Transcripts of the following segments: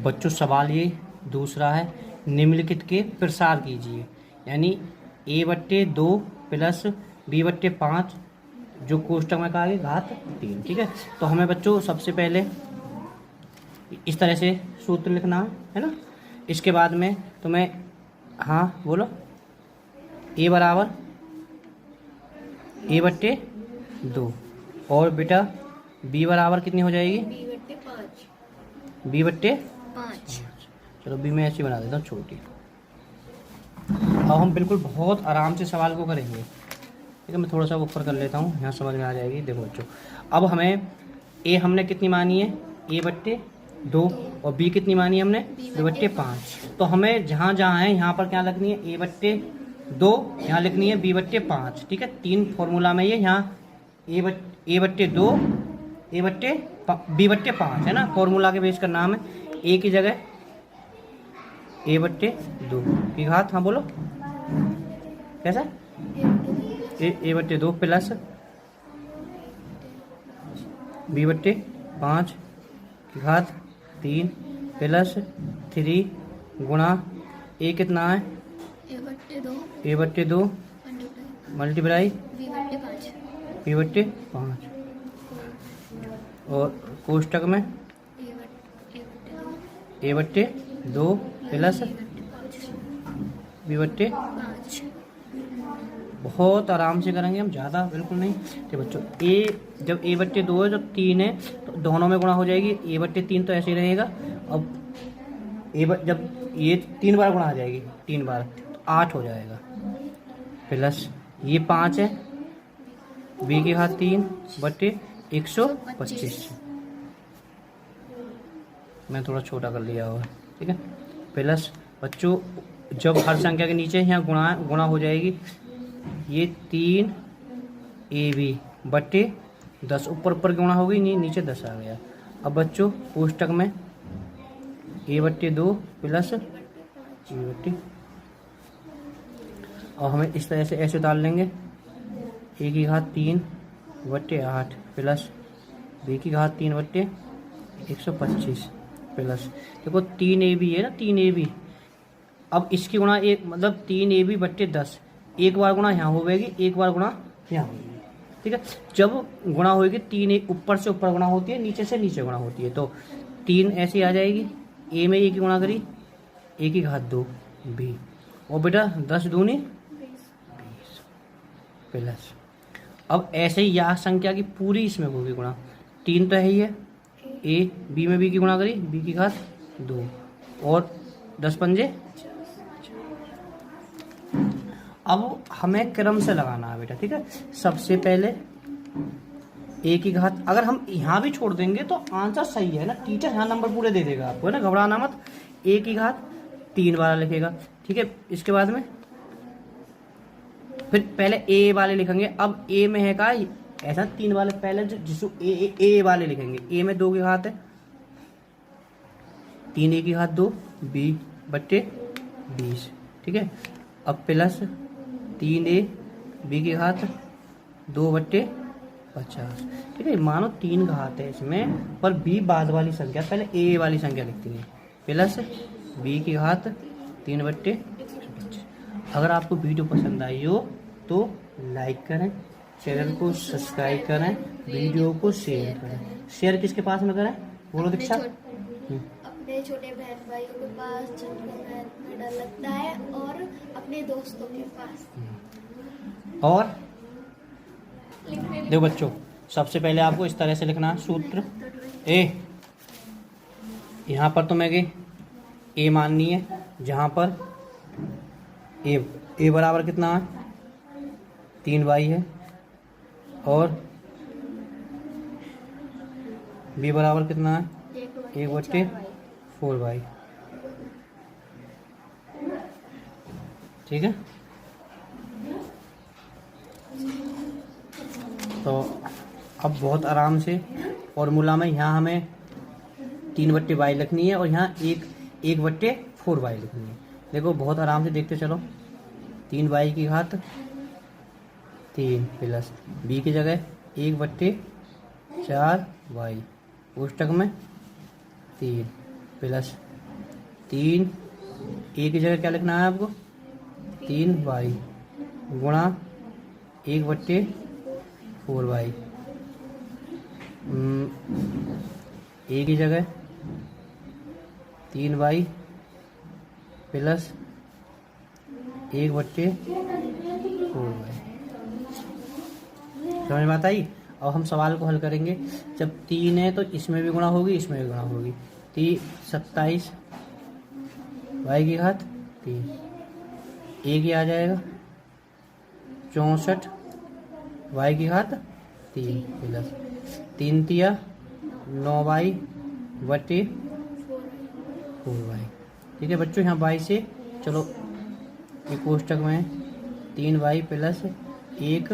बच्चों सवाल ये दूसरा है, निम्नलिखित के प्रसार कीजिए। यानी a/2 प्लस b/5 जो कोष्टक में कहा गया घात 3। ठीक है, तो हमें बच्चों सबसे पहले इस तरह से सूत्र लिखना है ना। इसके बाद में तुम्हें, हाँ बोलो, a बराबर a/2 और बेटा b बराबर कितनी हो जाएगी? b/5। चलो b में ऐसी बना देता हूँ छोटी। अब हम बिल्कुल बहुत आराम से सवाल को करेंगे। ठीक है, मैं थोड़ा सा ऊपर कर लेता हूँ, यहाँ समझ में आ जाएगी। देखो बच्चों, अब हमें a हमने कितनी मानी है? a/2 और b कितनी मानी है हमने? b/5। तो हमें जहाँ जहाँ है यहाँ पर क्या लिखनी है? a/2 यहाँ लिखनी है b/5। ठीक है, 3 फॉर्मूला में ये यहाँ a/2 b/5 है ना, फॉर्मूला के बेस का नाम है। a की जगह a/2 की घात, हाँ बोलो कैसा? a/2 प्लस b/5 की घात 3 प्लस 3 गुणा a कितना है? a/2 मल्टीप्लाई b/5 और कोष्टक में a/2 प्लस b/5। बहुत आराम से करेंगे हम, ज़्यादा बिल्कुल नहीं। तो बच्चों जब a/2 है, जब 3 है तो दोनों में गुणा हो जाएगी। a/3 तो ऐसे ही रहेगा। अब जब ये 3 बार गुणा आ जाएगी, 3 बार तो 8 हो जाएगा। प्लस ये 5 है, b की घात 3/125। मैं थोड़ा छोटा कर लिया हुआ। ठीक है, प्लस बच्चों जब हर संख्या के नीचे यहाँ गुणा हो जाएगी, ये 3ab/10 ऊपर गुणा हो गई, नीचे 10 आ गया। अब बच्चों कोष्टक में a/2 प्लस b/, और हमें इस तरह से ऐसे डाल लेंगे। a की घात 3/8 प्लस b की घात 3/125 प्लस, देखो 3ab है ना, 3ab। अब इसकी गुणा एक, मतलब 3ab/10 एक बार गुणा यहाँ हो जाएगी, एक बार गुणा यहाँ होगी। ठीक है, जब गुणा होगी 3 ऊपर से ऊपर गुणा होती है, नीचे से नीचे गुणा होती है। तो 3 ऐसी आ जाएगी, a में a की गुणा करी, a की घात 2 b, और बेटा 10 दूनी 20 प्लस। अब ऐसे ही यह संख्या की पूरी इसमें होगी गुणा, 3 तो है ही है, a b में b की गुणा करी, b की घात 2 और 10 पंजे। अब हमें क्रम से लगाना है बेटा। ठीक है, सबसे पहले a की घात, अगर हम यहाँ भी छोड़ देंगे तो आंसर सही है ना, टीचर यहाँ नंबर पूरे दे देगा आपको, है ना, घबराना मत। a की घात 3 बार लिखेगा। ठीक है, इसके बाद में फिर पहले a वाले लिखेंगे। अब a में है का ऐसा 3 वाले, पहले जिसको a वाले लिखेंगे। a में 2 की घात है, 3a की घात 2 b/20। ठीक है, अब प्लस 3a b की घात 2/50। ठीक है, मानो 3 घात है इसमें, पर b बाद वाली संख्या, पहले a वाली संख्या लिखती है, प्लस b की घात 3/125। अगर आपको वीडियो पसंद आई हो तो लाइक करें, चैनल को सब्सक्राइब करें, वीडियो को शेयर करें। शेयर किसके पास में करें, बोलो दीक्षा? अपने छोटे बहन भाइयों के पास जिनको मैथ में डर लगता है, और अपने दोस्तों के पास। और देखो बच्चों, सबसे पहले आपको इस तरह से लिखना है सूत्र। यहाँ पर तुम्हें a माननी है, जहाँ पर a बराबर कितना है? 3y है, और b बराबर कितना है? 1/4y। ठीक है, तो अब बहुत आराम से फॉर्मूला में यहाँ हमें 3/y लिखनी है, और यहाँ 1/4y लिखनी है। देखो बहुत आराम से देखते चलो। 3y की घात 3 प्लस b की जगह 1/4y कोष्टक में 3 प्लस 3 ए की जगह क्या लिखना है आपको 3y गुणा 1/4y ए की जगह 3y प्लस 1/4y। समझ में आता आई। अब हम सवाल को हल करेंगे। जब 3 है तो इसमें भी गुणा होगी इसमें भी गुणा होगी। 27 y की घात 3 एक ही आ जाएगा 64 y की घात 3 प्लस 3 तिया 9y बटे 4y। ठीक है बच्चों, यहाँ y से चलो एक कोष्टक में 3y प्लस 1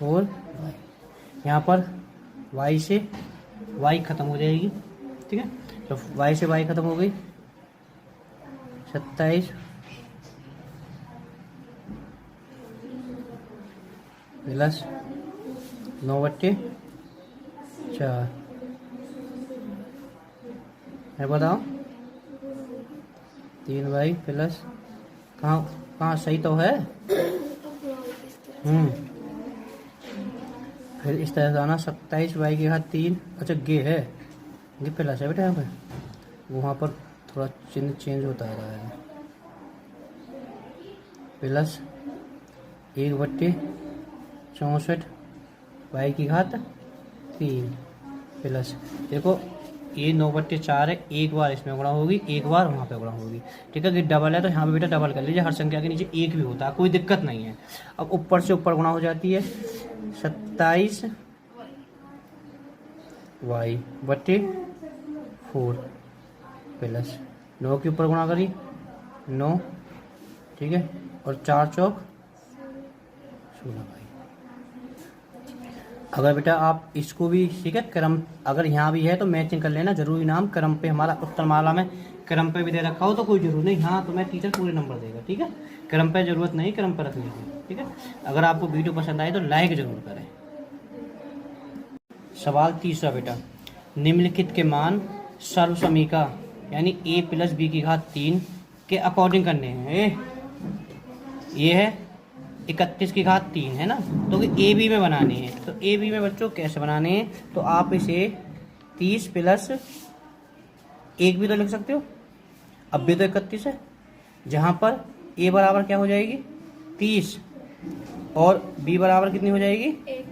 4y। यहाँ पर y से y खत्म हो जाएगी। ठीक है, तो y से y खत्म हो गई 27 प्लस 9/4 है। बताओ 3y प्लस कहाँ सही तो है। फिर इस तरह से आना 27y की घात 3। अच्छा गे है, गे प्लस है बेटा यहाँ पे, वहाँ पर थोड़ा चिन्ह चेंज होता है। प्लस 1/64 y की घात 3 प्लस देखो ये 9/4 है, एक बार इसमें गुणा होगी एक बार वहाँ पे गुणा होगी। ठीक है, कि डबल है तो यहाँ पे बेटा डबल कर लीजिए, हर संख्या के नीचे एक भी होता है, कोई दिक्कत नहीं है। अब ऊपर से ऊपर गुणा हो जाती है 27y/4 प्लस 9 के ऊपर गुणा करी 9। ठीक है, और 4 चौक 16y। अगर बेटा आप इसको भी ठीक है क्रम अगर यहाँ भी है तो मैचिंग कर लेना, जरूरी नाम क्रम पे हमारा उत्तरमाला में क्रम पे भी दे रखा हो तो कोई जरूर नहीं, हाँ तो मैं टीचर पूरे नंबर देगा। ठीक है, क्रम पे जरूरत नहीं, क्रम पर रख लीजिए। ठीक है, अगर आपको वीडियो पसंद आए तो लाइक जरूर करें। सवाल तीसरा बेटा, निम्नलिखित के मान सर्वसमीका यानी a प्लस बी की घात 3 के अकॉर्डिंग करने हैं। ये है 31 की घात 3 है ना, तो ए बी में बनाने हैं। तो ए बी में बच्चों कैसे बनाने हैं, तो आप इसे 30 प्लस 1 भी तो लिख सकते हो, अब भी तो 31 है, जहाँ पर ए बराबर क्या हो जाएगी 30 और बी बराबर कितनी हो जाएगी 1।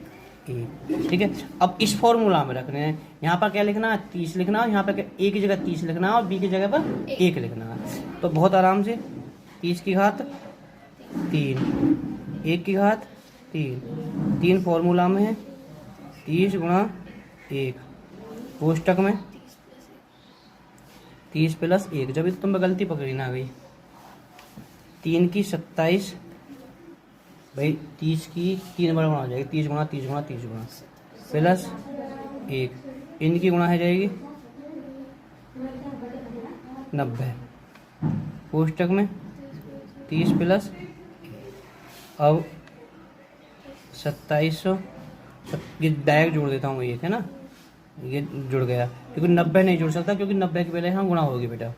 ठीक है, अब इस फॉर्मूला में रखने हैं, यहाँ पर क्या लिखना है 30 लिखना है, यहाँ पर ए की जगह 30 लिखना है और बी की जगह पर 1 लिखना है। तो बहुत आराम से 30 की घात 3 1 की घात 3 फॉर्मूला में है 30 गुणा 1 कोष्टक में 30 प्लस 1। जब तुम गलती पकड़ी ना गई 3 की 27 भाई 30 की 3 बार गुणा हो जाएगी 30 गुणा 30 गुणा 30 गुणा प्लस 1 इनकी गुणा है जाएगी 90 कोष्टक में 30 प्लस अब 2700 ये डायरेक्ट जोड़ देता हूँ, ये है ना ये जुड़ गया, क्योंकि 90 नहीं जुड़ सकता क्योंकि 90 के पहले यहाँ गुणा होगी बेटा,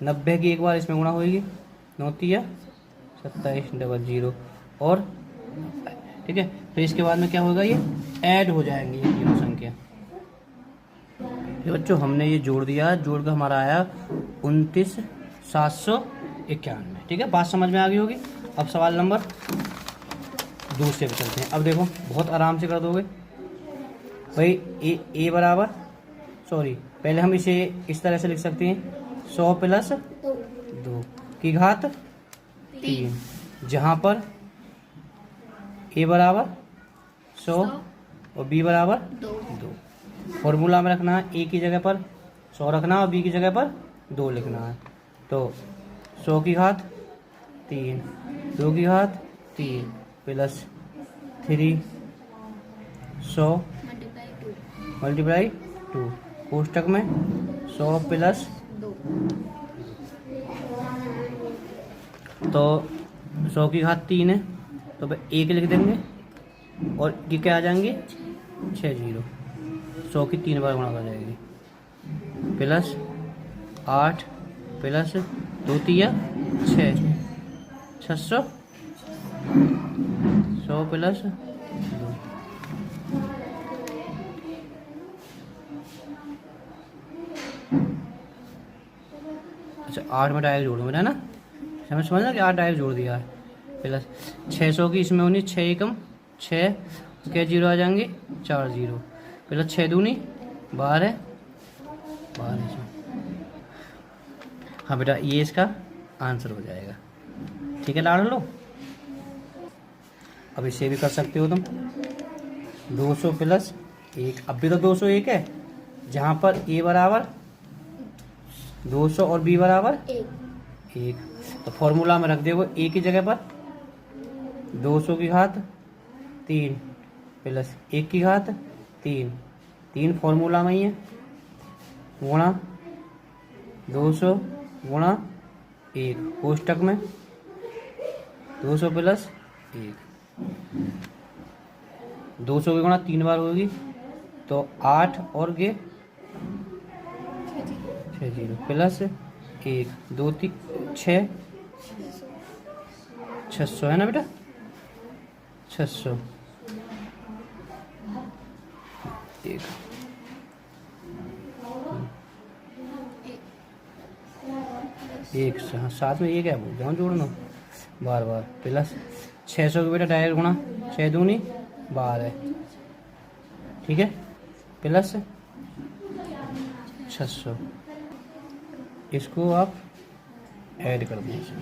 90 की एक बार इसमें गुणा होगी 9 तिया 27 डबल 0 और ठीक है। फिर इसके बाद में क्या होगा, ये ऐड हो जाएंगे ये तीनों संख्या। बच्चों हमने ये जोड़ दिया, जोड़ कर हमारा आया 29,791। ठीक है, बात समझ में आ गई होगी। अब सवाल नंबर 2 से चलते हैं। अब देखो बहुत आराम से कर दोगे भाई, ए बराबर सॉरी पहले हम इसे इस तरह से लिख सकते हैं 100 प्लस 2 की घात 3, जहाँ पर ए बराबर 100 और बी बराबर 2। फॉर्मूला में रखना है, ए की जगह पर 100 रखना है और बी की जगह पर 2 लिखना है। तो 100 की घात 3 2 की घात 3 प्लस 3 100 मल्टीप्लाई 2 कोष्टक में 100 प्लस 2 तो 100 की घात 3 है तो 1 लिख देंगे और ये क्या आ जाएंगे 6 0 100 की 3 बार गुणा कर जाएगी प्लस 8 प्लस 2 तिया 6, 600, 100 प्लस 2। अच्छा 8 में डायरेक्ट जोड़ूंगा है ना, समझ ना कि 8 डायरेक्ट जोड़ दिया है। प्लस 600 की इसमें होनी 6 एकम 6, उसके 0 आ जाएंगे 4 0, प्लस 6 दूनी 12, 12। हाँ बेटा ये इसका आंसर हो जाएगा। ठीक है लाड़ लो। अब इसे भी कर सकते हो तुम, 200 प्लस 1। अब भी तो 201 है, जहाँ पर a बराबर 200 और b बराबर 1, तो फॉर्मूला में रख देगा a की जगह पर 200 की घात 3 प्लस 1 की घात 3, 3 फॉर्मूला में ही है, गुणा 200 गुणा 1 कोष्टक में 200 प्लस 1, 200 की गुणा 3 बार होगी तो 8 और गे 6 0 प्लस 1 2 3 6, 600 है ना बेटा, 600 1 1 से, हाँ साथ में ये क्या बोल जाऊँ जोड़ना बार बार, प्लस 600 की बेटा डायरेक्ट गुणा 6 दूनी 12, ठीक है, प्लस 600, इसको आप ऐड कर दीजिए।